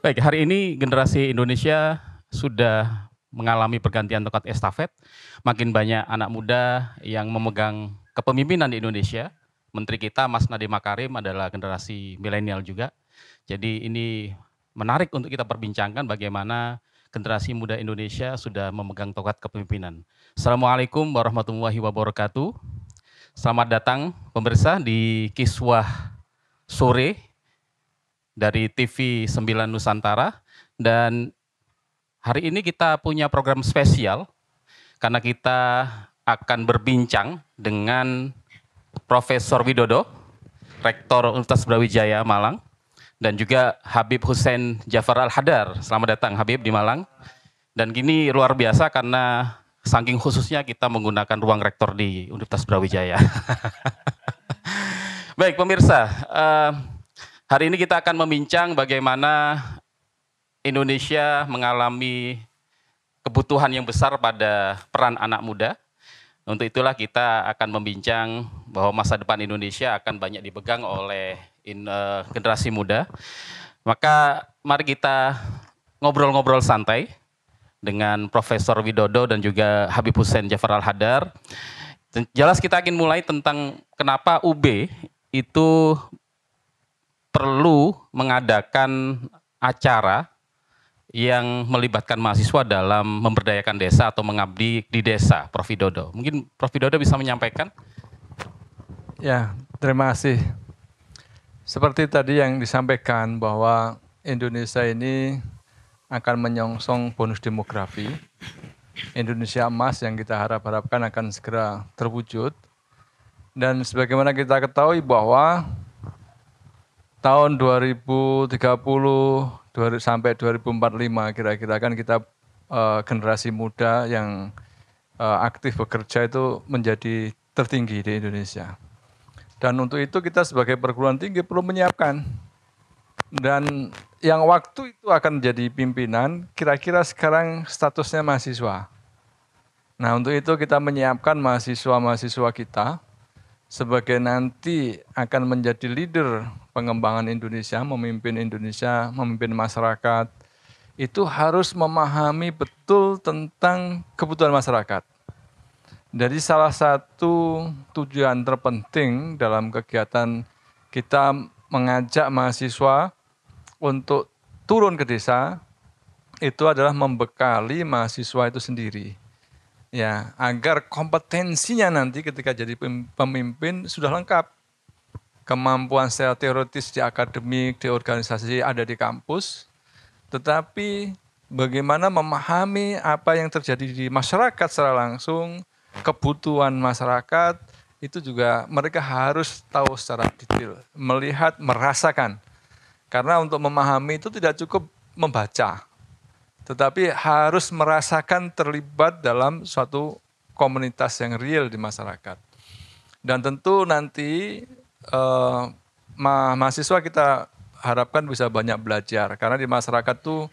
Baik, hari ini generasi Indonesia sudah mengalami pergantian tongkat estafet. Makin banyak anak muda yang memegang kepemimpinan di Indonesia. Menteri kita Mas Nadiem Makarim adalah generasi milenial juga. Jadi ini menarik untuk kita perbincangkan bagaimana generasi muda Indonesia sudah memegang tongkat kepemimpinan. Assalamualaikum warahmatullahi wabarakatuh. Selamat datang pemirsa di Kiswah Sore dari TV 9 Nusantara. Dan hari ini kita punya program spesial karena kita akan berbincang dengan Profesor Widodo, Rektor Universitas Brawijaya Malang, dan juga Habib Hussein Jafar Al-Hadar. Selamat datang Habib di Malang. Dan gini luar biasa karena saking khususnya kita menggunakan ruang rektor di Universitas Brawijaya. Baik pemirsa, hari ini kita akan membincang bagaimana Indonesia mengalami kebutuhan yang besar pada peran anak muda. Untuk itulah kita akan membincang bahwa masa depan Indonesia akan banyak dipegang oleh generasi muda. Maka mari kita ngobrol-ngobrol santai dengan Profesor Widodo dan juga Habib Hussein Jafar Al-Hadar. Jelas kita akan mulai tentang kenapa UB itu perlu mengadakan acara yang melibatkan mahasiswa dalam memberdayakan desa atau mengabdi di desa, Prof. Widodo. Mungkin Prof. Widodo bisa menyampaikan. Ya, terima kasih. Seperti tadi yang disampaikan bahwa Indonesia ini akan menyongsong bonus demografi. Indonesia emas yang kita harapkan akan segera terwujud. Dan sebagaimana kita ketahui bahwa tahun 2030 sampai 2045 kira-kira kan kita generasi muda yang aktif bekerja itu menjadi tertinggi di Indonesia. Dan untuk itu kita sebagai perguruan tinggi perlu menyiapkan. Dan yang waktu itu akan menjadi pimpinan kira-kira sekarang statusnya mahasiswa. Nah untuk itu kita menyiapkan mahasiswa-mahasiswa kita sebagai nanti akan menjadi leader pengembangan Indonesia, memimpin masyarakat, itu harus memahami betul tentang kebutuhan masyarakat. Jadi salah satu tujuan terpenting dalam kegiatan kita mengajak mahasiswa untuk turun ke desa, itu adalah membekali mahasiswa itu sendiri. Ya, agar kompetensinya nanti ketika jadi pemimpin sudah lengkap. Kemampuan secara teoritis di akademik, di organisasi ada di kampus, tetapi bagaimana memahami apa yang terjadi di masyarakat secara langsung, kebutuhan masyarakat, itu juga mereka harus tahu secara detail, melihat, merasakan. Karena untuk memahami itu tidak cukup membaca, tetapi harus merasakan terlibat dalam suatu komunitas yang real di masyarakat. Dan tentu nanti mahasiswa kita harapkan bisa banyak belajar, karena di masyarakat tuh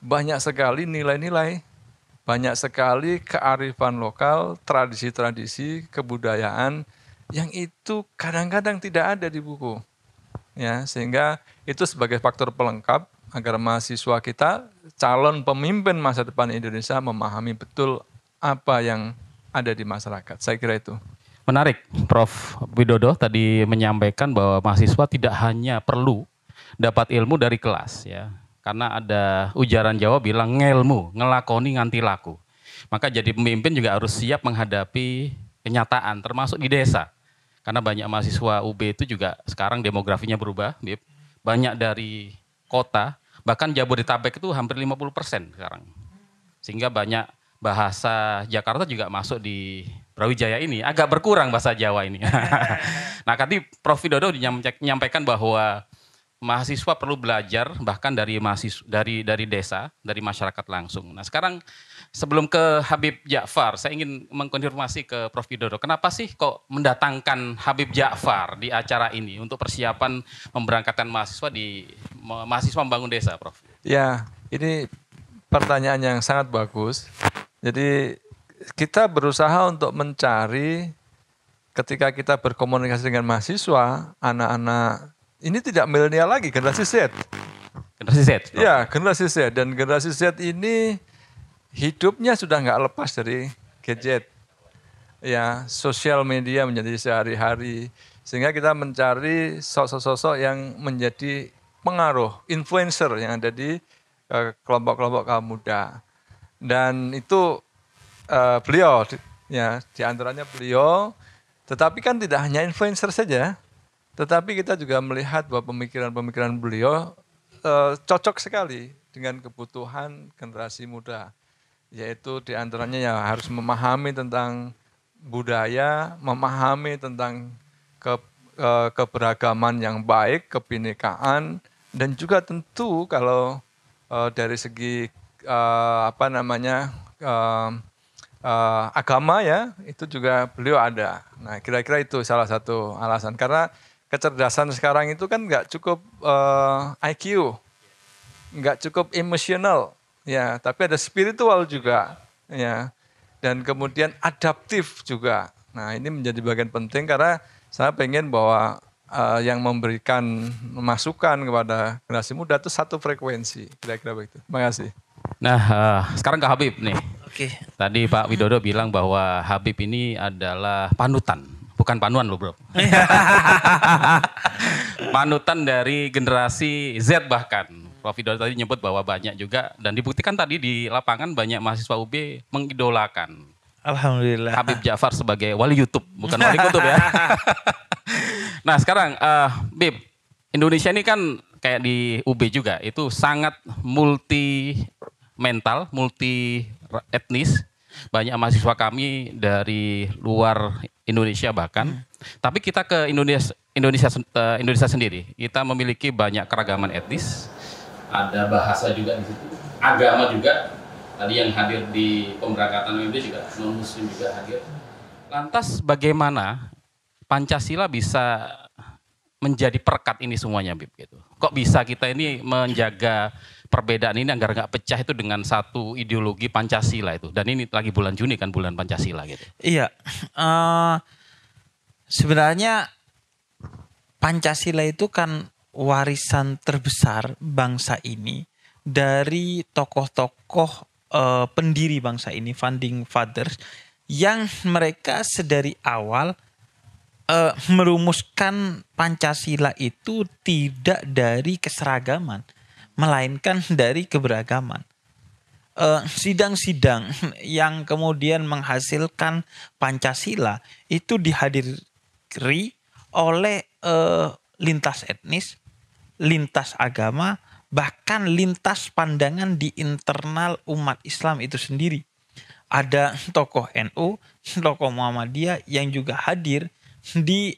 banyak sekali nilai-nilai, banyak sekali kearifan lokal, tradisi-tradisi, kebudayaan yang itu kadang-kadang tidak ada di buku. Ya, sehingga itu sebagai faktor pelengkap agar mahasiswa kita, calon pemimpin masa depan Indonesia memahami betul apa yang ada di masyarakat. Saya kira itu. Menarik, Prof. Widodo tadi menyampaikan bahwa mahasiswa tidak hanya perlu dapat ilmu dari kelas, ya, karena ada ujaran Jawa bilang ngelmu, ngelakoni nganti laku. Maka jadi pemimpin juga harus siap menghadapi kenyataan, termasuk di desa. Karena banyak mahasiswa UB itu juga sekarang demografinya berubah, Bib. Banyak dari kota, bahkan Jabodetabek itu hampir 50% sekarang. Sehingga banyak bahasa Jakarta juga masuk di Brawijaya ini, agak berkurang bahasa Jawa ini. Nah, tadi Prof. Widodo menyampaikan bahwa mahasiswa perlu belajar bahkan dari desa, dari masyarakat langsung. Nah, sekarang sebelum ke Habib Ja'far, saya ingin mengkonfirmasi ke Prof. Widodo, kenapa sih kok mendatangkan Habib Ja'far di acara ini untuk persiapan memberangkatkan mahasiswa membangun desa, Prof? Ya, ini pertanyaan yang sangat bagus. Jadi kita berusaha untuk mencari ketika kita berkomunikasi dengan mahasiswa, anak-anak ini tidak milenial lagi, generasi Z. Generasi Z. Prof. Ya, generasi Z. Dan generasi Z ini hidupnya sudah nggak lepas dari gadget. Ya, sosial media menjadi sehari-hari. Sehingga kita mencari sosok-sosok yang menjadi pengaruh, influencer yang ada di kelompok-kelompok kaum muda. Dan itu beliau, ya, di antaranya beliau. Tetapi kan tidak hanya influencer saja, tetapi kita juga melihat bahwa pemikiran-pemikiran beliau cocok sekali dengan kebutuhan generasi muda. Yaitu di antaranya ya harus memahami tentang budaya, memahami tentang keberagaman yang baik, kebinekaan, dan juga tentu kalau dari segi agama ya, itu juga beliau ada. Nah, kira-kira itu salah satu alasan. Karena kecerdasan sekarang itu kan nggak cukup IQ, nggak cukup emosional, ya, tapi ada spiritual juga, ya, dan kemudian adaptif juga. Nah, ini menjadi bagian penting karena saya pengen bahwa yang memberikan masukan kepada generasi muda itu satu frekuensi, kira-kira begitu. Terima kasih. Nah, sekarang ke Habib nih. Oke. Tadi Pak Widodo bilang bahwa Habib ini adalah panutan, bukan panuan loh bro. Panutan dari generasi Z bahkan. Prof. Widodo tadi nyebut bahwa banyak juga, dan dibuktikan tadi di lapangan banyak mahasiswa UB mengidolakan Alhamdulillah. Habib Ja'far sebagai wali YouTube, bukan wali kutub ya. Nah sekarang, Bib, Indonesia ini kan kayak di UB juga, itu sangat multi mental, multi etnis. Banyak mahasiswa kami dari luar Indonesia bahkan. Tapi kita ke Indonesia sendiri. Kita memiliki banyak keragaman etnis. Ada bahasa juga di situ. Agama juga. Tadi yang hadir di pemberangkatan UMD juga non-muslim juga hadir. Lantas bagaimana Pancasila bisa menjadi perekat ini semuanya, Bib? Gitu. Kok bisa kita ini menjaga perbedaan ini agar nggak pecah itu dengan satu ideologi Pancasila itu? Dan ini lagi bulan Juni kan, bulan Pancasila gitu. Iya, sebenarnya Pancasila itu kan warisan terbesar bangsa ini dari tokoh-tokoh pendiri bangsa ini, founding fathers, yang mereka sedari awal merumuskan Pancasila itu tidak dari keseragaman, melainkan dari keberagaman. Sidang-sidang yang kemudian menghasilkan Pancasila itu dihadiri oleh lintas etnis, lintas agama, bahkan lintas pandangan di internal umat Islam itu sendiri. Ada tokoh NU, tokoh Muhammadiyah yang juga hadir di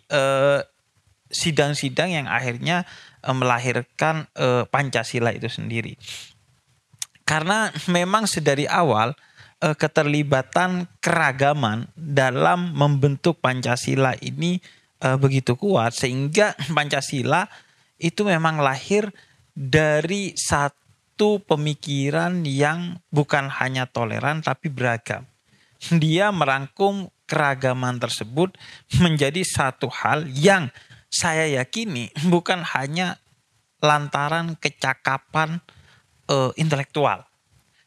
sidang-sidang yang akhirnya melahirkan Pancasila itu sendiri. Karena memang sedari awal keterlibatan keragaman dalam membentuk Pancasila ini begitu kuat, sehingga Pancasila itu memang lahir dari satu pemikiran yang bukan hanya toleran tapi beragam. Dia merangkum keragaman tersebut menjadi satu hal yang saya yakini bukan hanya lantaran kecakapan intelektual.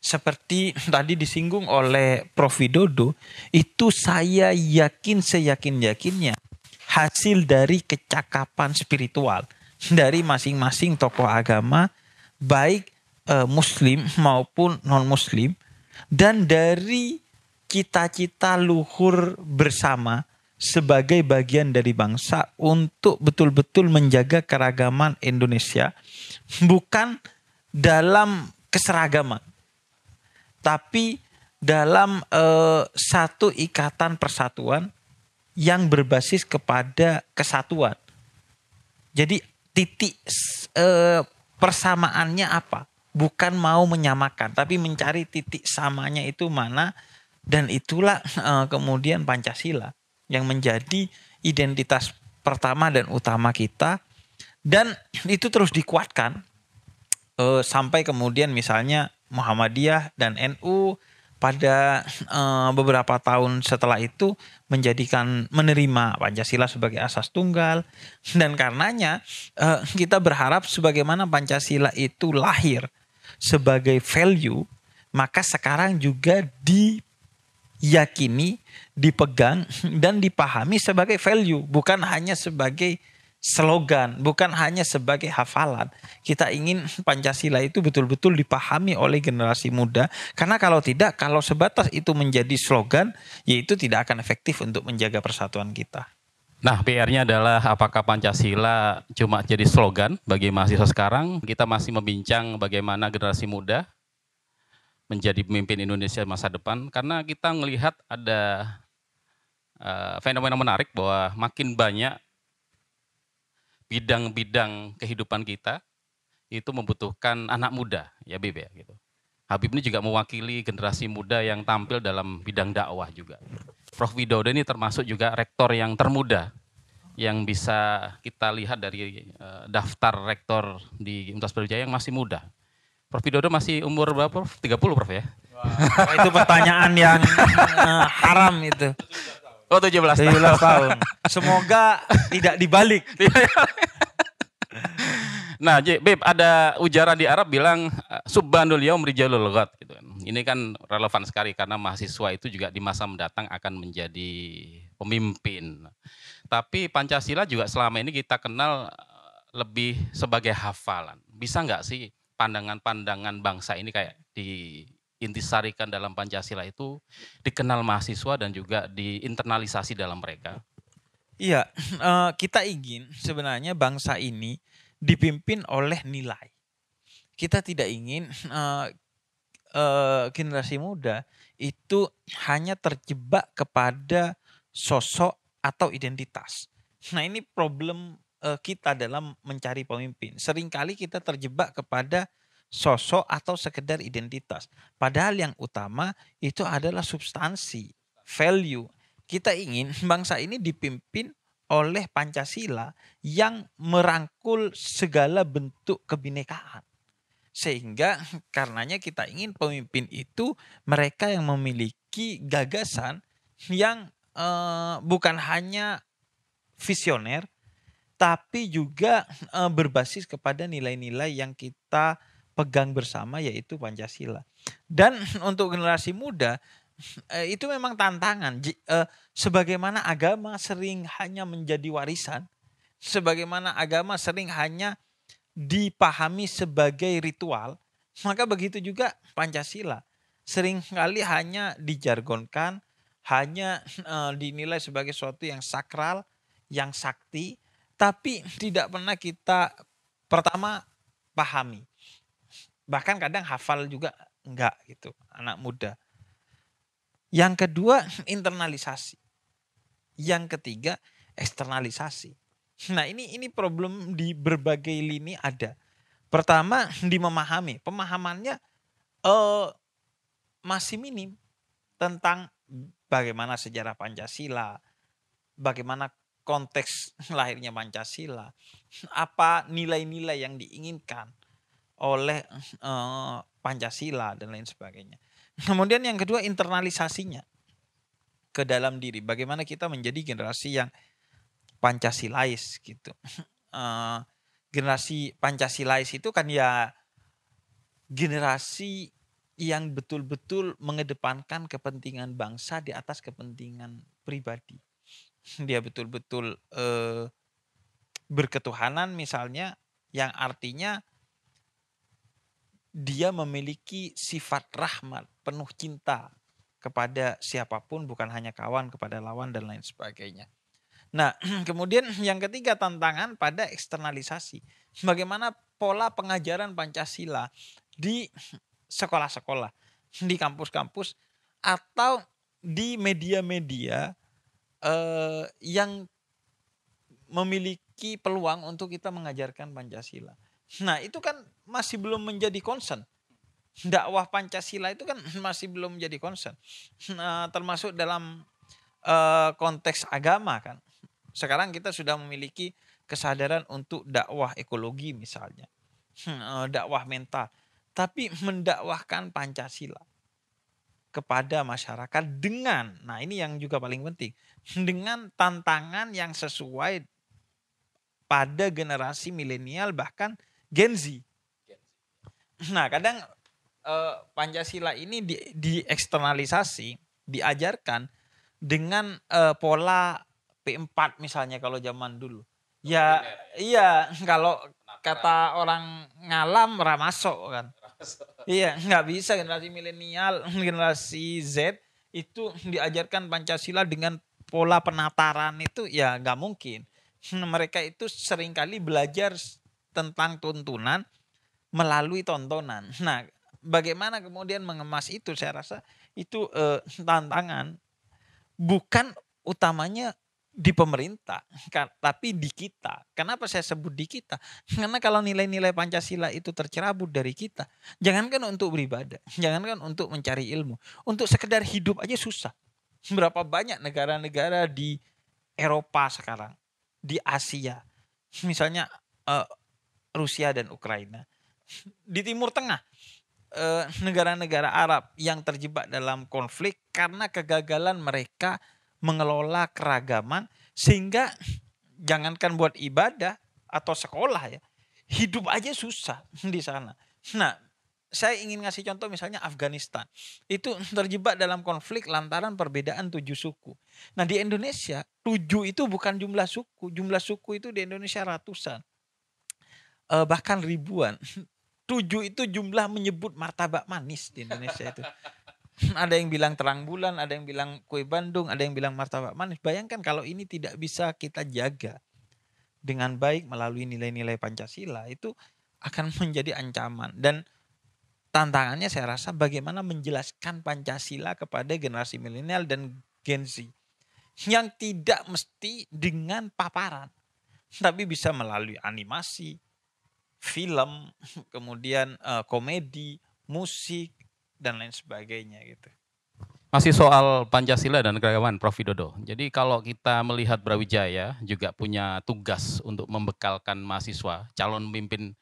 Seperti tadi disinggung oleh Prof. Widodo, itu saya yakin seyakin-yakinnya hasil dari kecakapan spiritual dari masing-masing tokoh agama, baik muslim maupun non-muslim, dan dari cita-cita luhur bersama sebagai bagian dari bangsa untuk betul-betul menjaga keragaman Indonesia, bukan dalam keseragaman, tapi dalam satu ikatan persatuan yang berbasis kepada kesatuan. Jadi titik persamaannya apa? Bukan mau menyamakan, tapi mencari titik samanya itu mana, dan itulah kemudian Pancasila yang menjadi identitas pertama dan utama kita, dan itu terus dikuatkan sampai kemudian misalnya Muhammadiyah dan NU pada beberapa tahun setelah itu menerima Pancasila sebagai asas tunggal, dan karenanya kita berharap sebagaimana Pancasila itu lahir sebagai value, maka sekarang juga diyakini, dipegang dan dipahami sebagai value, bukan hanya sebagai slogan, bukan hanya sebagai hafalan. Kita ingin Pancasila itu betul-betul dipahami oleh generasi muda, karena kalau tidak, kalau sebatas itu menjadi slogan, yaitu tidak akan efektif untuk menjaga persatuan kita. Nah, PR-nya adalah apakah Pancasila cuma jadi slogan bagi mahasiswa sekarang? Kita masih membincang bagaimana generasi muda menjadi pemimpin Indonesia masa depan, karena kita melihat ada fenomena menarik bahwa makin banyak bidang-bidang kehidupan kita itu membutuhkan anak muda, ya Bib ya gitu. Habib ini juga mewakili generasi muda yang tampil dalam bidang dakwah juga. Prof Widodo ini termasuk juga rektor yang termuda yang bisa kita lihat dari daftar rektor di Universitas Brawijaya yang masih muda. Prof Widodo masih umur berapa, Prof? 30, Prof ya? Wah, itu pertanyaan yang haram itu. Oh, 17 tahun. Semoga tidak dibalik. Nah, Beb, ada ujaran di Arab bilang subhanul yaum rijalul ghat gitu kan. Ini kan relevan sekali karena mahasiswa itu juga di masa mendatang akan menjadi pemimpin. Tapi Pancasila juga selama ini kita kenal lebih sebagai hafalan. Bisa nggak sih pandangan-pandangan bangsa ini kayak diintisarikan dalam Pancasila itu dikenal mahasiswa dan juga diinternalisasi dalam mereka? Iya, kita ingin sebenarnya bangsa ini dipimpin oleh nilai. Kita tidak ingin generasi muda itu hanya terjebak kepada sosok atau identitas. Nah, ini problem kita dalam mencari pemimpin. Seringkali kita terjebak kepada sosok atau sekedar identitas. Padahal yang utama itu adalah substansi, value. Kita ingin bangsa ini dipimpin oleh Pancasila yang merangkul segala bentuk kebinekaan. Sehingga karenanya kita ingin pemimpin itu mereka yang memiliki gagasan yang bukan hanya visioner, tapi juga berbasis kepada nilai-nilai yang kita pegang bersama, yaitu Pancasila. Dan untuk generasi muda itu memang tantangan. Sebagaimana agama sering hanya menjadi warisan, sebagaimana agama sering hanya dipahami sebagai ritual, maka begitu juga Pancasila seringkali hanya dijargonkan, hanya dinilai sebagai sesuatu yang sakral, yang sakti, tapi tidak pernah kita pertama pahami. Bahkan kadang hafal juga enggak gitu, anak muda. Yang kedua, internalisasi. Yang ketiga, eksternalisasi. Nah, ini problem di berbagai lini ada. Pertama, di memahami. Pemahamannya masih minim tentang bagaimana sejarah Pancasila, bagaimana konteks lahirnya Pancasila, apa nilai-nilai yang diinginkan oleh Pancasila dan lain sebagainya. Kemudian yang kedua, internalisasinya ke dalam diri. Bagaimana kita menjadi generasi yang Pancasilais gitu. Generasi Pancasilais itu kan ya generasi yang betul-betul mengedepankan kepentingan bangsa di atas kepentingan pribadi. Dia betul-betul berketuhanan misalnya, yang artinya dia memiliki sifat rahmat, penuh cinta kepada siapapun, bukan hanya kawan, kepada lawan dan lain sebagainya. Nah, kemudian yang ketiga, tantangan pada eksternalisasi. Bagaimana pola pengajaran Pancasila di sekolah-sekolah, di kampus-kampus, atau di media-media yang memiliki peluang untuk kita mengajarkan Pancasila. Nah, itu kan masih belum menjadi concern. Dakwah Pancasila itu kan masih belum menjadi concern. Termasuk dalam konteks agama kan. Sekarang kita sudah memiliki kesadaran untuk dakwah ekologi misalnya. Dakwah mental. Tapi mendakwahkan Pancasila. kepada masyarakat dengan, nah ini yang juga paling penting, dengan tantangan yang sesuai pada generasi milenial bahkan Gen Z. Nah kadang Pancasila ini dieksternalisasi, diajarkan dengan pola P4 misalnya kalau zaman dulu. Ya iya, kalau kata orang ngalam ramasok kan. Iya, nggak bisa generasi milenial, generasi Z itu diajarkan Pancasila dengan pola penataran itu ya nggak mungkin. Mereka itu seringkali belajar tentang tuntunan melalui tontonan. Nah, bagaimana kemudian mengemas itu? Saya rasa itu tantangan bukan utamanya di pemerintah, tapi di kita. Kenapa saya sebut di kita? Karena kalau nilai-nilai Pancasila itu tercerabut dari kita, jangankan untuk beribadah, jangankan untuk mencari ilmu, untuk sekedar hidup aja susah. Berapa banyak negara-negara di Eropa sekarang, di Asia, misalnya Rusia dan Ukraina, di Timur Tengah, negara-negara Arab yang terjebak dalam konflik karena kegagalan mereka mengelola keragaman, sehingga jangankan buat ibadah atau sekolah ya, hidup aja susah di sana. Nah, saya ingin ngasih contoh misalnya Afghanistan. Itu terjebak dalam konflik lantaran perbedaan 7 suku. Nah, di Indonesia 7 itu bukan jumlah suku. Jumlah suku itu di Indonesia ratusan. Bahkan ribuan. 7 itu jumlah menyebut martabak manis di Indonesia itu. Ada yang bilang terang bulan, ada yang bilang kue Bandung, ada yang bilang martabak manis. Bayangkan kalau ini tidak bisa kita jaga dengan baik melalui nilai-nilai Pancasila, itu akan menjadi ancaman. Dan tantangannya saya rasa bagaimana menjelaskan Pancasila kepada generasi milenial dan Gen Z. Yang tidak mesti dengan paparan, tapi bisa melalui animasi, film, kemudian komedi, musik, dan lain sebagainya gitu. Masih soal Pancasila dan keragaman, Prof. Widodo. Jadi kalau kita melihat Brawijaya juga punya tugas untuk membekalkan mahasiswa, calon pemimpin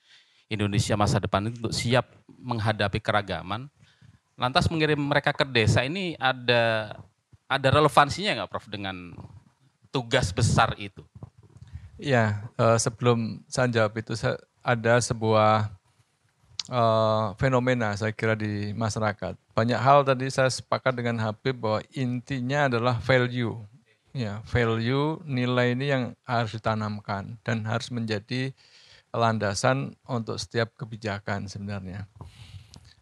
Indonesia masa depan untuk siap menghadapi keragaman. Lantas mengirim mereka ke desa ini ada relevansinya nggak, Prof, dengan tugas besar itu? Ya, sebelum saya jawab itu, ada sebuah fenomena saya kira di masyarakat. Banyak hal tadi saya sepakat dengan Habib bahwa intinya adalah value. Ya, value, nilai ini yang harus ditanamkan dan harus menjadi landasan untuk setiap kebijakan sebenarnya.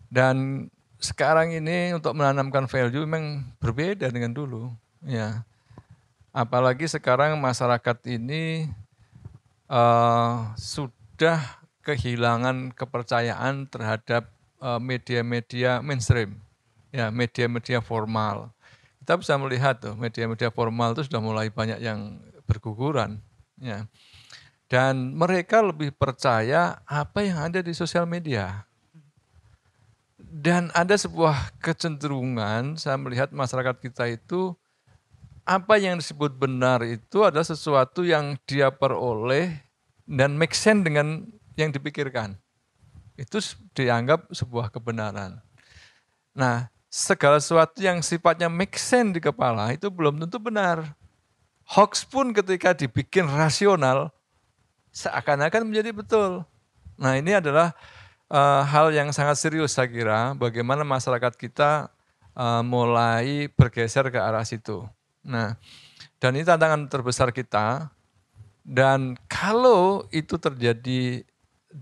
Dan sekarang ini untuk menanamkan value memang berbeda dengan dulu. Ya, apalagi sekarang masyarakat ini sudah kehilangan kepercayaan terhadap media-media mainstream, ya media-media formal. Kita bisa melihat tuh media-media formal itu sudah mulai banyak yang berguguran, ya. Dan mereka lebih percaya apa yang ada di sosial media. Dan ada sebuah kecenderungan saya melihat masyarakat kita itu apa yang disebut benar itu adalah sesuatu yang dia peroleh dan make sense dengan yang dipikirkan. Itu dianggap sebuah kebenaran. Nah, segala sesuatu yang sifatnya make sense di kepala itu belum tentu benar. Hoax pun ketika dibikin rasional, seakan-akan menjadi betul. Nah, ini adalah hal yang sangat serius saya kira, bagaimana masyarakat kita mulai bergeser ke arah situ. Nah, dan ini tantangan terbesar kita, dan kalau itu terjadi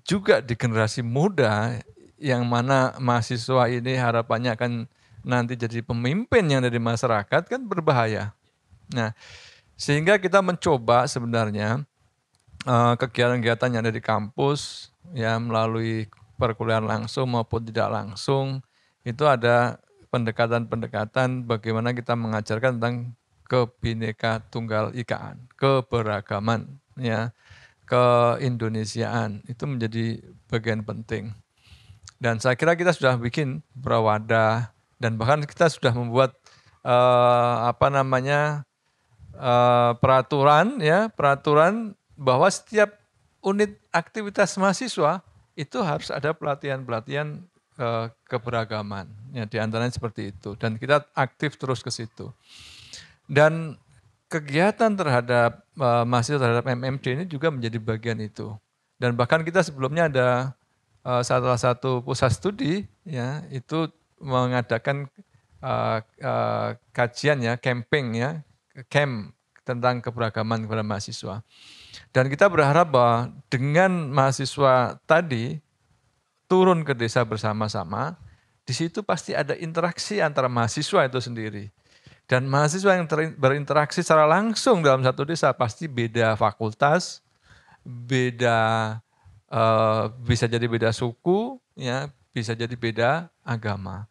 juga di generasi muda yang mana mahasiswa ini harapannya akan nanti jadi pemimpin yang ada di masyarakat kan berbahaya. Nah, sehingga kita mencoba sebenarnya kegiatan-kegiatan yang ada di kampus ya melalui perkuliahan langsung maupun tidak langsung itu ada pendekatan-pendekatan bagaimana kita mengajarkan tentang kebineka tunggal ikaan, keberagaman ya. Keindonesiaan itu menjadi bagian penting. Dan saya kira kita sudah bikin wadah dan bahkan kita sudah membuat peraturan bahwa setiap unit aktivitas mahasiswa itu harus ada pelatihan-pelatihan keberagaman Ya, di antaranya seperti itu. Dan kita aktif terus ke situ. Dan kegiatan terhadap mahasiswa terhadap MMD ini juga menjadi bagian itu. Dan bahkan kita sebelumnya ada salah satu pusat studi ya itu mengadakan kajian ya, camping ya, camp tentang keberagaman kepada mahasiswa. Dan kita berharap bahwa dengan mahasiswa tadi turun ke desa bersama-sama, di situ pasti ada interaksi antara mahasiswa itu sendiri. Dan mahasiswa yang berinteraksi secara langsung dalam satu desa pasti beda fakultas, beda bisa jadi beda suku, ya, bisa jadi beda agama.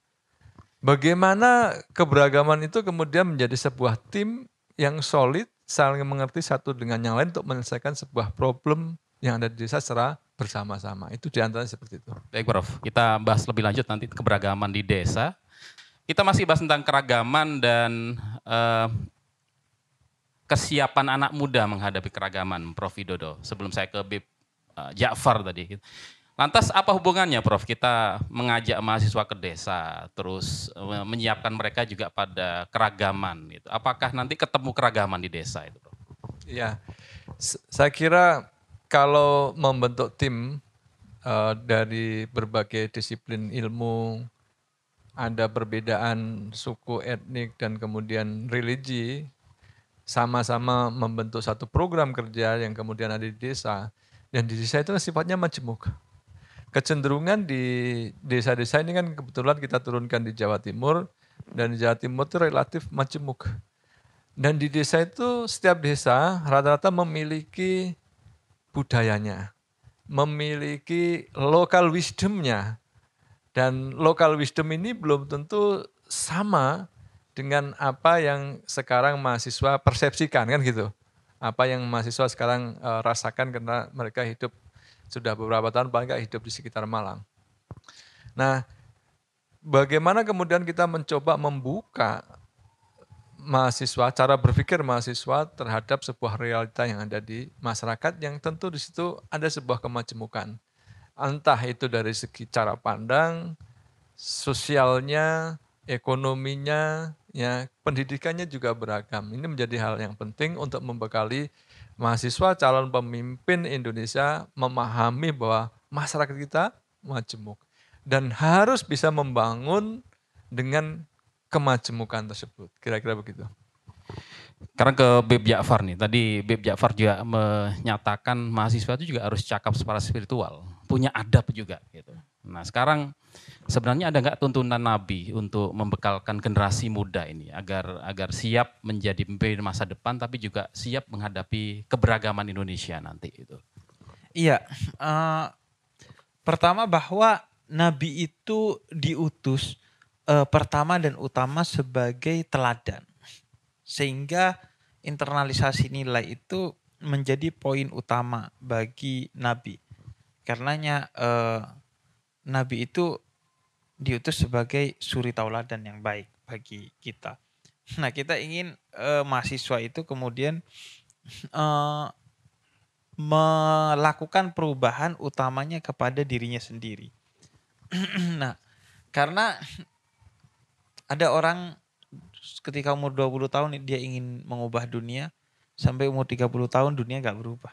Bagaimana keberagaman itu kemudian menjadi sebuah tim yang solid, saling mengerti satu dengan yang lain untuk menyelesaikan sebuah problem yang ada di desa secara bersama-sama. Itu diantaranya seperti itu. Baik Prof, kita bahas lebih lanjut nanti keberagaman di desa. Kita masih bahas tentang keragaman dan kesiapan anak muda menghadapi keragaman, Prof Widodo. Sebelum saya ke Bib Ja'far tadi. Lantas apa hubungannya Prof kita mengajak mahasiswa ke desa, terus menyiapkan mereka juga pada keragaman gitu. Apakah nanti ketemu keragaman di desa itu Prof? Iya, saya kira kalau membentuk tim dari berbagai disiplin ilmu, ada perbedaan suku, etnik, dan kemudian religi, sama-sama membentuk satu program kerja yang kemudian ada di desa. Dan di desa itu sifatnya majemuk. Kecenderungan di desa-desa ini kan kebetulan kita turunkan di Jawa Timur, dan di Jawa Timur itu relatif majemuk. Dan di desa itu setiap desa rata-rata memiliki budayanya, memiliki local wisdomnya. Dan local wisdom ini belum tentu sama dengan apa yang sekarang mahasiswa persepsikan kan gitu. Apa yang mahasiswa sekarang rasakan karena mereka hidup sudah beberapa tahun paling nggak hidup di sekitar Malang. Nah, bagaimana kemudian kita mencoba membuka mahasiswa, cara berpikir mahasiswa terhadap sebuah realita yang ada di masyarakat yang tentu di situ ada sebuah kemajemukan. Entah itu dari segi cara pandang, sosialnya, ekonominya, ya, pendidikannya juga beragam. Ini menjadi hal yang penting untuk membekali mahasiswa calon pemimpin Indonesia memahami bahwa masyarakat kita majemuk dan harus bisa membangun dengan kemajemukan tersebut. Kira-kira begitu. Sekarang ke Bib Ja'far nih. Tadi Bib Ja'far juga menyatakan mahasiswa itu juga harus cakap secara spiritual, punya adab juga gitu. Nah, sekarang sebenarnya ada nggak tuntunan Nabi untuk membekalkan generasi muda ini agar siap menjadi pemimpin masa depan, tapi juga siap menghadapi keberagaman Indonesia nanti itu? Iya, pertama bahwa Nabi itu diutus pertama dan utama sebagai teladan. Sehingga internalisasi nilai itu menjadi poin utama bagi Nabi. Karenanya Nabi itu diutus sebagai suri tauladan yang baik bagi kita. Nah, kita ingin mahasiswa itu kemudian melakukan perubahan utamanya kepada dirinya sendiri. Nah, karena ada orang ketika umur 20 tahun dia ingin mengubah dunia, sampai umur 30 tahun dunia gak berubah.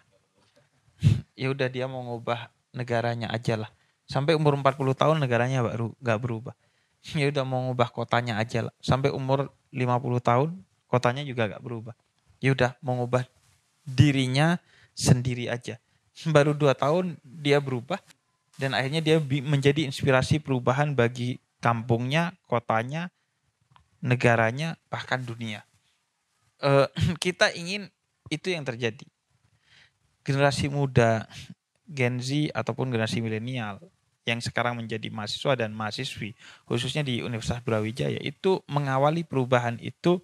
Ya udah dia mau ngubah negaranya aja lah. Sampai umur 40 tahun negaranya gak berubah. Ya udah mau ngubah kotanya aja lah. Sampai umur 50 tahun kotanya juga gak berubah. Ya udah mau ngubah dirinya sendiri aja. Baru 2 tahun dia berubah dan akhirnya dia menjadi inspirasi perubahan bagi kampungnya, kotanya, negaranya, bahkan dunia. Kita ingin itu yang terjadi. Generasi muda, Gen Z ataupun generasi milenial yang sekarang menjadi mahasiswa dan mahasiswi, khususnya di Universitas Brawijaya, itu mengawali perubahan itu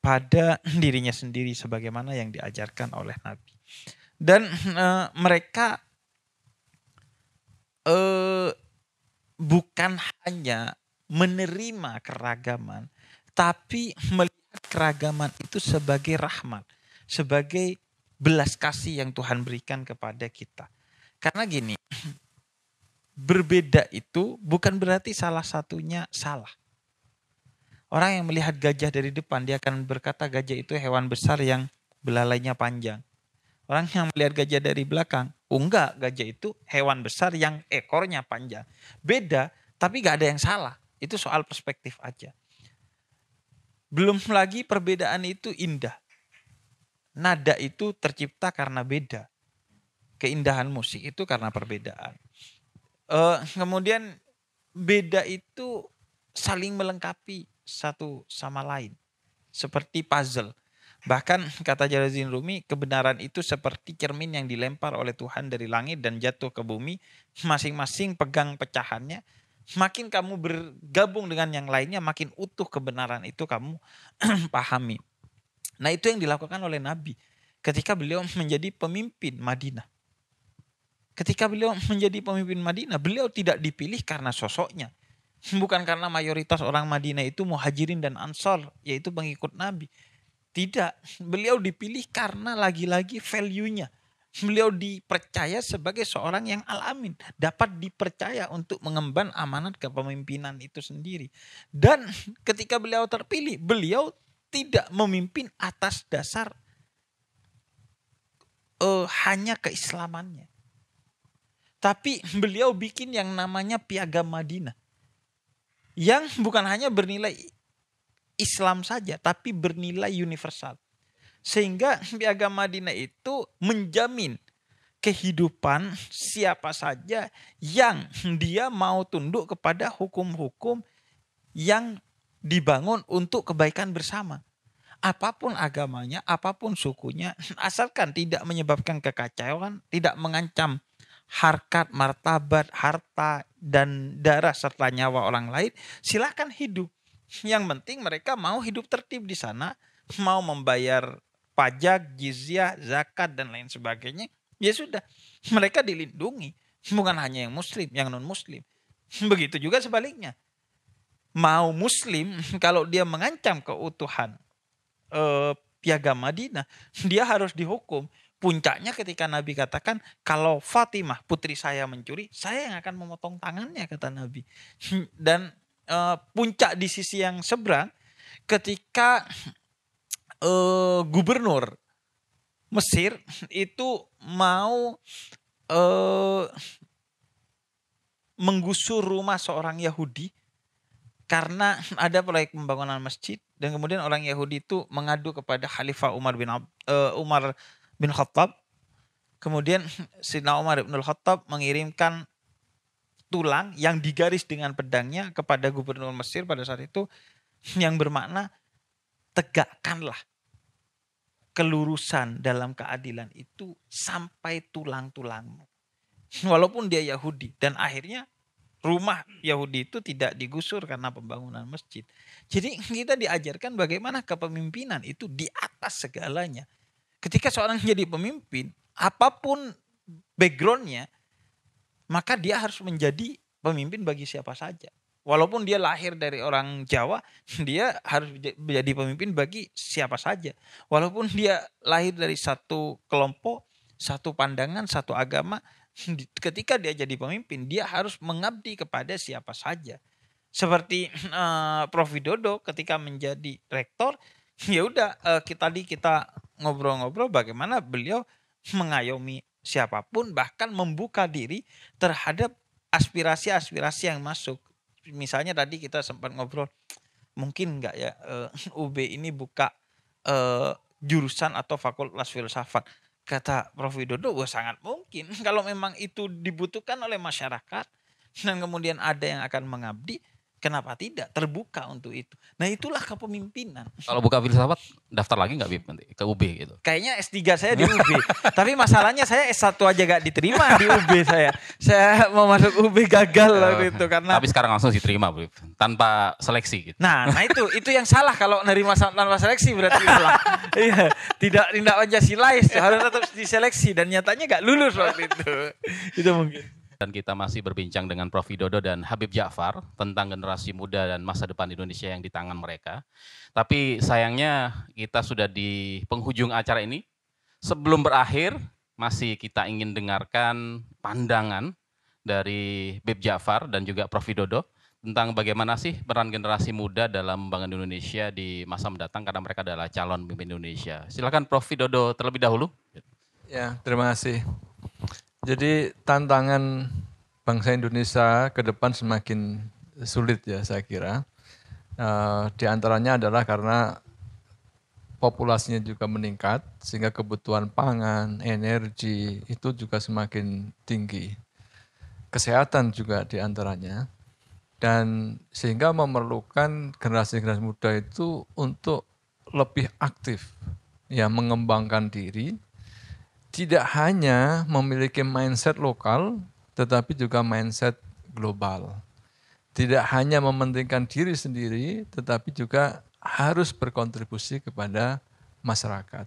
pada dirinya sendiri sebagaimana yang diajarkan oleh Nabi. Dan mereka bukan hanya menerima keragaman, tapi melihat keragaman itu sebagai rahmat, sebagai belas kasih yang Tuhan berikan kepada kita. Karena gini, berbeda itu bukan berarti salah satunya salah. Orang yang melihat gajah dari depan, dia akan berkata gajah itu hewan besar yang belalainya panjang. Orang yang melihat gajah dari belakang, enggak, gajah itu hewan besar yang ekornya panjang. Beda, tapi gak ada yang salah. Itu soal perspektif aja. Belum lagi perbedaan itu indah. Nada itu tercipta karena beda. Keindahan musik itu karena perbedaan. Kemudian beda itu saling melengkapi satu sama lain. Seperti puzzle. Bahkan kata Jalaluddin Rumi, kebenaran itu seperti cermin yang dilempar oleh Tuhan dari langit dan jatuh ke bumi. Masing-masing pegang pecahannya. Makin kamu bergabung dengan yang lainnya, makin utuh kebenaran itu kamu pahami. Nah, itu yang dilakukan oleh Nabi ketika beliau menjadi pemimpin Madinah. Ketika beliau menjadi pemimpin Madinah, beliau tidak dipilih karena sosoknya. Bukan karena mayoritas orang Madinah itu muhajirin dan ansor, yaitu pengikut Nabi. Tidak, beliau dipilih karena lagi-lagi value-nya. Beliau dipercaya sebagai seorang yang al-amin. Dapat dipercaya untuk mengemban amanat kepemimpinan itu sendiri. Dan ketika beliau terpilih, beliau tidak memimpin atas dasar hanya keislamannya. Tapi beliau bikin yang namanya Piagam Madinah. Yang bukan hanya bernilai Islam saja, tapi bernilai universal. Sehingga Piagam Madinah itu menjamin kehidupan siapa saja yang dia mau tunduk kepada hukum-hukum yang dibangun untuk kebaikan bersama. Apapun agamanya, apapun sukunya, asalkan tidak menyebabkan kekacauan, tidak mengancam harkat, martabat, harta, dan darah serta nyawa orang lain, silakan hidup. Yang penting mereka mau hidup tertib di sana, mau membayar pajak, jizyah, zakat, dan lain sebagainya. Ya sudah, mereka dilindungi. Bukan hanya yang muslim, yang non-muslim. Begitu juga sebaliknya. Mau muslim, kalau dia mengancam keutuhan Piagam Madinah, dia harus dihukum. Puncaknya ketika Nabi katakan, kalau Fatimah putri saya mencuri, saya yang akan memotong tangannya, kata Nabi. Dan puncak di sisi yang seberang, ketika gubernur Mesir itu mau menggusur rumah seorang Yahudi karena ada proyek pembangunan masjid, dan kemudian orang Yahudi itu mengadu kepada Khalifah Umar bin Khattab. Kemudian Sayyidina Umar bin Khattab mengirimkan tulang yang digaris dengan pedangnya kepada gubernur Mesir pada saat itu, yang bermakna tegakkanlah kelurusan dalam keadilan itu sampai tulang-tulangmu. Walaupun dia Yahudi, dan akhirnya rumah Yahudi itu tidak digusur karena pembangunan masjid. Jadi kita diajarkan bagaimana kepemimpinan itu di atas segalanya. Ketika seorang jadi pemimpin, apapun backgroundnya, maka dia harus menjadi pemimpin bagi siapa saja. Walaupun dia lahir dari orang Jawa, dia harus menjadi pemimpin bagi siapa saja. Walaupun dia lahir dari satu kelompok, satu pandangan, satu agama, ketika dia jadi pemimpin, dia harus mengabdi kepada siapa saja. Seperti Prof. Widodo ketika menjadi rektor, ya udah kita ngobrol-ngobrol bagaimana beliau mengayomi siapapun, bahkan membuka diri terhadap aspirasi-aspirasi yang masuk. Misalnya tadi kita sempat ngobrol, mungkin enggak ya UB ini buka jurusan atau fakultas filsafat. Kata Prof. Widodo, wah sangat mungkin. Kalau memang itu dibutuhkan oleh masyarakat dan kemudian ada yang akan mengabdi, kenapa tidak? Terbuka untuk itu. Nah itulah kepemimpinan. Kalau buka filsafat, daftar lagi nggak Bib nanti ke UB gitu? Kayaknya S3 saya di UB. Tapi masalahnya saya S1 aja gak diterima di UB saya. Saya mau masuk UB gagal waktu itu karena. Tapi sekarang langsung diterima Bib, tanpa seleksi gitu. Nah itu yang salah kalau nerima tanpa seleksi berarti salah. Iya, tidak Pancasilais, harus tetap diseleksi dan nyatanya gak lulus waktu itu. Itu mungkin. Dan kita masih berbincang dengan Prof. Widodo dan Habib Ja'far tentang generasi muda dan masa depan Indonesia yang di tangan mereka. Tapi sayangnya kita sudah di penghujung acara ini. Sebelum berakhir, masih kita ingin dengarkan pandangan dari Bib Ja'far dan juga Prof. Widodo tentang bagaimana sih peran generasi muda dalam membangun Indonesia di masa mendatang karena mereka adalah calon pemimpin Indonesia. Silakan Prof. Widodo terlebih dahulu. Ya, terima kasih. Jadi tantangan bangsa Indonesia ke depan semakin sulit ya saya kira. Di antaranya adalah karena populasinya juga meningkat sehingga kebutuhan pangan, energi itu juga semakin tinggi. Kesehatan juga di antaranya. Dan sehingga memerlukan generasi-generasi muda itu untuk lebih aktif, ya mengembangkan diri, tidak hanya memiliki mindset lokal, tetapi juga mindset global. Tidak hanya mementingkan diri sendiri, tetapi juga harus berkontribusi kepada masyarakat.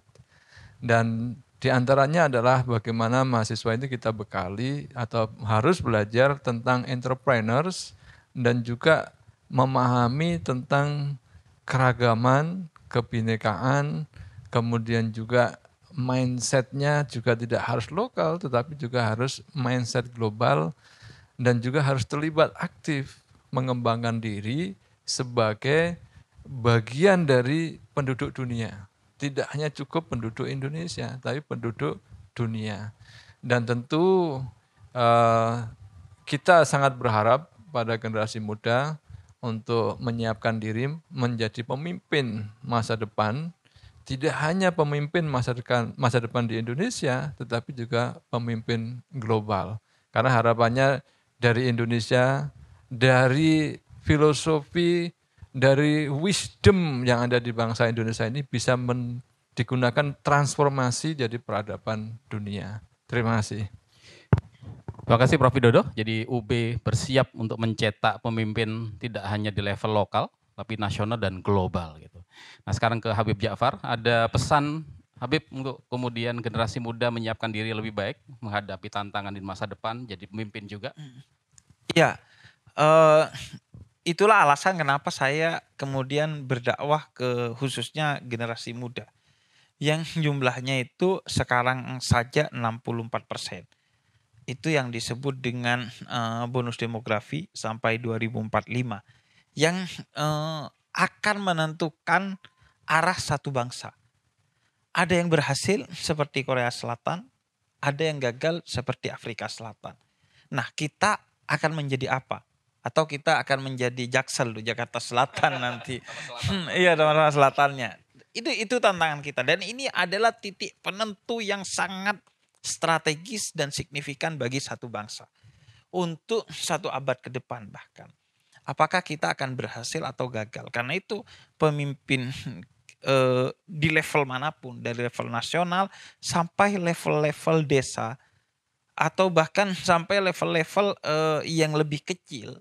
Dan di antaranya adalah bagaimana mahasiswa ini kita bekali atau harus belajar tentang entrepreneurs dan juga memahami tentang keragaman, kebinekaan, kemudian juga mindsetnya juga tidak harus lokal tetapi juga harus mindset global dan juga harus terlibat aktif mengembangkan diri sebagai bagian dari penduduk dunia. Tidak hanya cukup penduduk Indonesia, tapi penduduk dunia. Dan tentu kita sangat berharap pada generasi muda untuk menyiapkan diri menjadi pemimpin masa depan, tidak hanya pemimpin masa depan di Indonesia, tetapi juga pemimpin global. Karena harapannya dari Indonesia, dari filosofi, dari wisdom yang ada di bangsa Indonesia ini bisa digunakan transformasi jadi peradaban dunia. Terima kasih. Terima kasih Prof. Widodo. Jadi UB bersiap untuk mencetak pemimpin tidak hanya di level lokal, tapi nasional dan global gitu. Nah sekarang ke Habib Ja'far, ada pesan Habib untuk kemudian generasi muda menyiapkan diri lebih baik menghadapi tantangan di masa depan, jadi pemimpin juga. Ya, itulah alasan kenapa saya kemudian berdakwah ke khususnya generasi muda. Yang jumlahnya itu sekarang saja 64%. Itu yang disebut dengan bonus demografi sampai 2045. Yang akan menentukan arah satu bangsa. Ada yang berhasil seperti Korea Selatan, ada yang gagal seperti Afrika Selatan. Nah, kita akan menjadi apa? Atau kita akan menjadi Jaksel di Jakarta Selatan nanti. Iya, teman-teman selatannya. Itu tantangan kita dan ini adalah titik penentu yang sangat strategis dan signifikan bagi satu bangsa. Untuk satu abad ke depan bahkan. Apakah kita akan berhasil atau gagal? Karena itu pemimpin di level manapun, dari level nasional sampai level-level desa atau bahkan sampai level-level yang lebih kecil,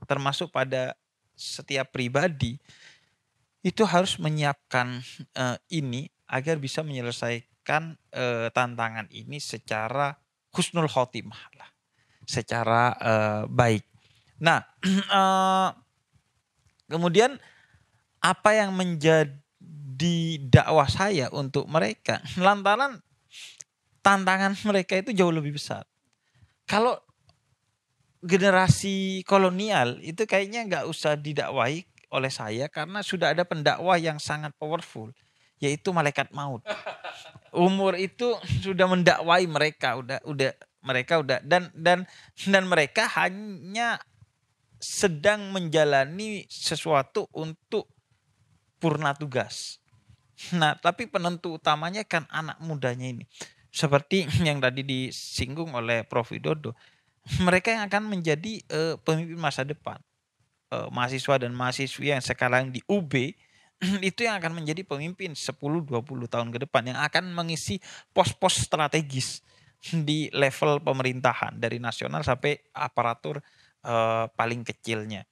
termasuk pada setiap pribadi, itu harus menyiapkan ini agar bisa menyelesaikan tantangan ini secara husnul khotimah lah, secara baik. Nah, kemudian apa yang menjadi dakwah saya untuk mereka, lantaran tantangan mereka itu jauh lebih besar. Kalau generasi kolonial itu kayaknya nggak usah didakwahi oleh saya karena sudah ada pendakwah yang sangat powerful, yaitu malaikat maut. Umur itu sudah mendakwai mereka, dan mereka hanya sedang menjalani sesuatu untuk purna tugas. Nah, tapi penentu utamanya kan anak mudanya ini. Seperti yang tadi disinggung oleh Prof. Widodo, mereka yang akan menjadi pemimpin masa depan. Mahasiswa dan mahasiswi yang sekarang di UB itu yang akan menjadi pemimpin 10-20 tahun ke depan yang akan mengisi pos-pos strategis di level pemerintahan dari nasional sampai aparatur paling kecilnya.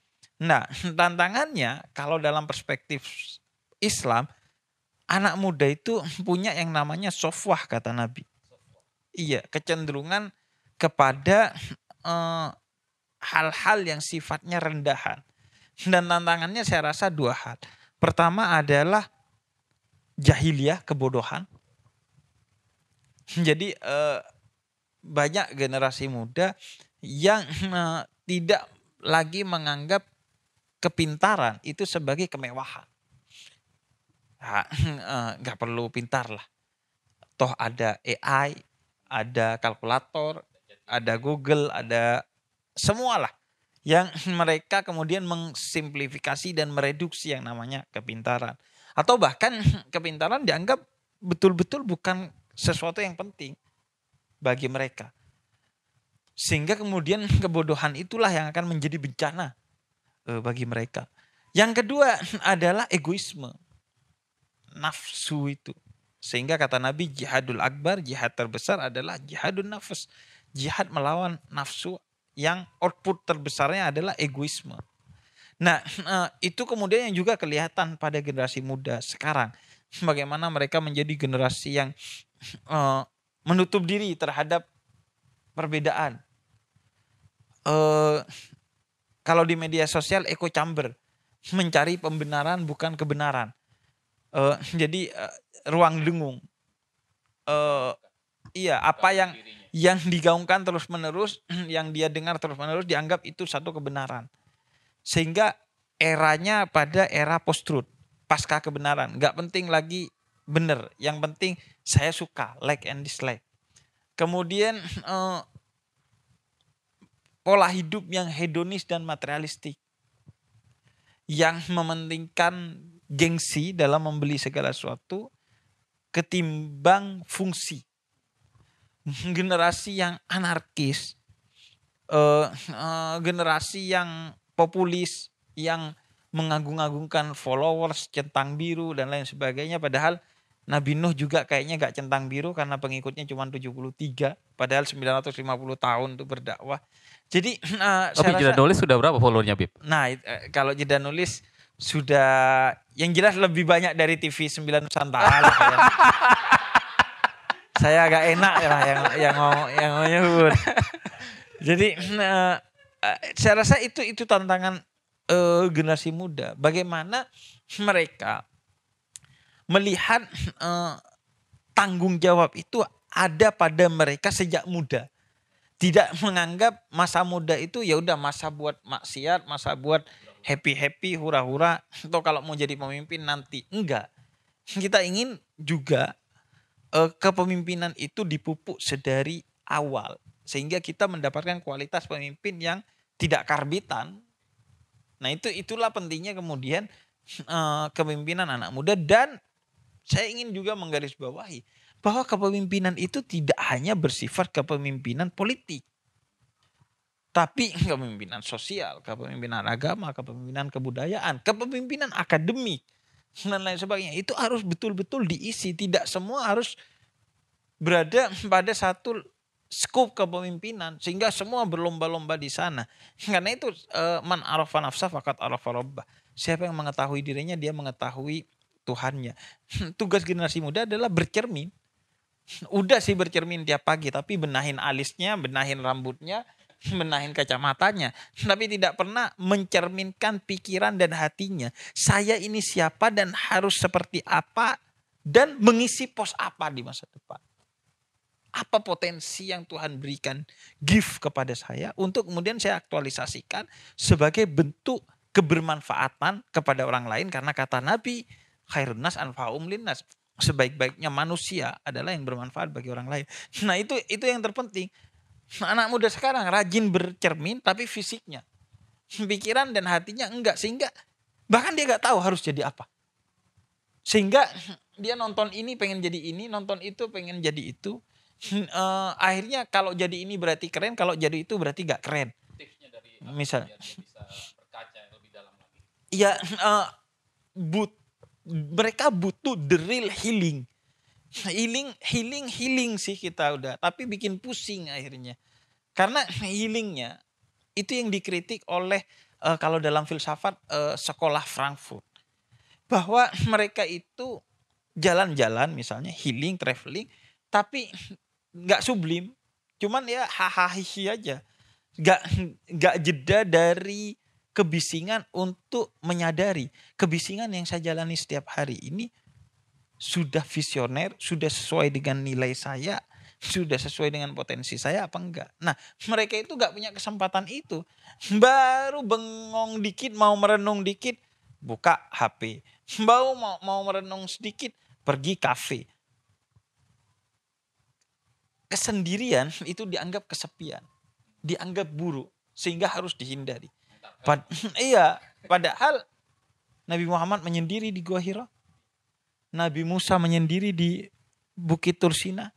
Nah, tantangannya kalau dalam perspektif Islam, anak muda itu punya yang namanya sofwah kata Nabi. Iya, kecenderungan kepada hal-hal yang sifatnya rendahan. Dan tantangannya saya rasa dua hal. Pertama adalah jahiliyah, kebodohan. Jadi banyak generasi muda yang tidak lagi menganggap kepintaran itu sebagai kemewahan. Nggak perlu pintar lah. Toh ada AI, ada kalkulator, ada Google, ada semualah yang mereka kemudian mengsimplifikasi dan mereduksi yang namanya kepintaran. Atau bahkan kepintaran dianggap betul-betul bukan sesuatu yang penting bagi mereka. Sehingga kemudian kebodohan itulah yang akan menjadi bencana bagi mereka. Yang kedua adalah egoisme. Nafsu itu. Sehingga kata Nabi, jihadul akbar, jihad terbesar adalah jihadun nafs. Jihad melawan nafsu yang output terbesarnya adalah egoisme. Nah, itu kemudian yang juga kelihatan pada generasi muda sekarang. Bagaimana mereka menjadi generasi yang menutup diri terhadap perbedaan. Kalau di media sosial echo chamber, mencari pembenaran bukan kebenaran. Jadi ruang dengung. Iya, apa yang digaungkan terus menerus, yang dia dengar terus menerus dianggap itu satu kebenaran. Sehingga eranya pada era post-truth, pasca kebenaran. Nggak penting lagi benar, yang penting saya suka, like and dislike. Kemudian pola hidup yang hedonis dan materialistik, yang mementingkan gengsi dalam membeli segala sesuatu ketimbang fungsi. Generasi yang anarkis, generasi yang populis, yang mengagung-agungkan followers, centang biru dan lain sebagainya. Padahal Nabi Nuh juga kayaknya gak centang biru karena pengikutnya cuma 73. Padahal 950 tahun itu berdakwah. Jadi Tapi Jeda nulis sudah berapa followernya, Bib? Nah, kalau Jeda nulis sudah yang jelas lebih banyak dari TV 9 Nusantara lah ya. Saya agak enak ya yang mau nyebut. Jadi saya rasa itu tantangan generasi muda. Bagaimana mereka melihat tanggung jawab itu ada pada mereka sejak muda. Tidak menganggap masa muda itu ya udah masa buat maksiat, masa buat happy-happy, hura-hura, atau kalau mau jadi pemimpin nanti. Enggak. Kita ingin juga kepemimpinan itu dipupuk sedari awal. Sehingga kita mendapatkan kualitas pemimpin yang tidak karbitan. Nah itulah pentingnya kemudian kepemimpinan anak muda. Dan saya ingin juga menggarisbawahi bahwa kepemimpinan itu tidak hanya bersifat kepemimpinan politik. Tapi kepemimpinan sosial, kepemimpinan agama, kepemimpinan kebudayaan, kepemimpinan akademik, dan lain sebagainya. Itu harus betul-betul diisi. Tidak semua harus berada pada satu skop kepemimpinan. Sehingga semua berlomba-lomba di sana. Karena itu man arafa nafsa faqad arafa rabbah. Siapa yang mengetahui dirinya, dia mengetahui Tuhannya. Tugas generasi muda adalah bercermin. Udah sih bercermin tiap pagi, tapi benahin alisnya, benahin rambutnya, benahin kacamatanya. Tapi tidak pernah mencerminkan pikiran dan hatinya. Saya ini siapa dan harus seperti apa dan mengisi pos apa di masa depan. Apa potensi yang Tuhan berikan gift kepada saya untuk kemudian saya aktualisasikan sebagai bentuk kebermanfaatan kepada orang lain. Karena kata Nabi, khairun nas anfa'um linnas. Sebaik-baiknya manusia adalah yang bermanfaat bagi orang lain. Nah itu yang terpenting. Anak muda sekarang rajin bercermin tapi fisiknya, pikiran dan hatinya enggak. Sehingga bahkan dia gak tahu harus jadi apa. Sehingga dia nonton ini pengen jadi ini, nonton itu pengen jadi itu. Akhirnya kalau jadi ini berarti keren, kalau jadi itu berarti gak keren. Misal bisa berkaca lebih dalam lagi. Ya, mereka butuh the real healing. Healing sih kita udah, tapi bikin pusing akhirnya. Karena healingnya itu yang dikritik oleh kalau dalam filsafat sekolah Frankfurt. Bahwa mereka itu jalan-jalan misalnya healing, traveling, tapi gak sublim. Cuman ya hahaha aja. Gak jeda dari kebisingan untuk menyadari kebisingan yang saya jalani setiap hari ini sudah visioner, sudah sesuai dengan nilai saya, sudah sesuai dengan potensi saya apa enggak. Nah, mereka itu gak punya kesempatan itu. Baru bengong dikit, mau merenung dikit, buka HP. Baru mau merenung sedikit, pergi kafe. Kesendirian itu dianggap kesepian, dianggap buruk, sehingga harus dihindari. Iya, padahal Nabi Muhammad menyendiri di Gua Hira. Nabi Musa menyendiri di Bukit Tursina.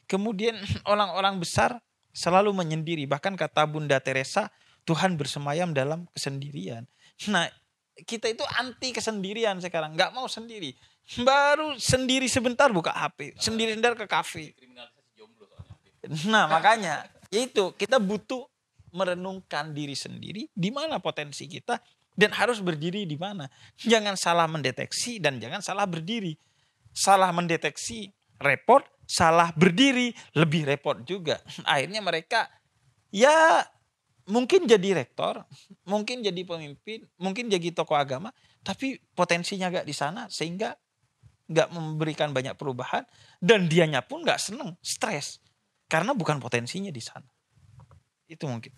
Kemudian orang-orang besar selalu menyendiri. Bahkan kata Bunda Teresa, Tuhan bersemayam dalam kesendirian. Nah, kita itu anti kesendirian sekarang. Nggak mau sendiri. Baru sendiri sebentar buka HP. Sendiri sebentar ke kafe. Nah, makanya yaitu kita butuh merenungkan diri sendiri. Di mana potensi kita. Dan harus berdiri di mana. Jangan salah mendeteksi dan jangan salah berdiri. Salah mendeteksi repot, salah berdiri lebih repot juga. Akhirnya mereka ya mungkin jadi rektor, mungkin jadi pemimpin, mungkin jadi tokoh agama, tapi potensinya gak di sana sehingga gak memberikan banyak perubahan dan dianya pun gak seneng, stres karena bukan potensinya di sana. Itu mungkin.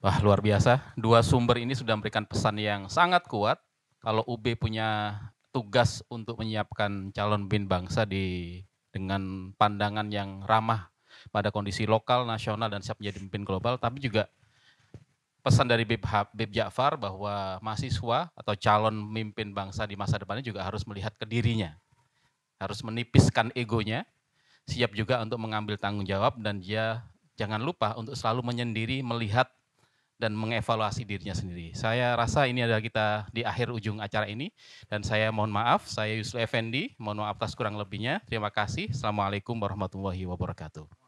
Wah, luar biasa. Dua sumber ini sudah memberikan pesan yang sangat kuat. Kalau UB punya tugas untuk menyiapkan calon pemimpin bangsa dengan pandangan yang ramah pada kondisi lokal, nasional, dan siap menjadi pemimpin global, tapi juga pesan dari Bib Ja'far bahwa mahasiswa atau calon pemimpin bangsa di masa depannya juga harus melihat ke dirinya, harus menipiskan egonya, siap juga untuk mengambil tanggung jawab, dan dia jangan lupa untuk selalu menyendiri, melihat, dan mengevaluasi dirinya sendiri. Saya rasa ini adalah kita di akhir ujung acara ini. Dan saya mohon maaf, saya Yusli Effendi, mohon maaf atas kurang lebihnya. Terima kasih. Assalamualaikum warahmatullahi wabarakatuh.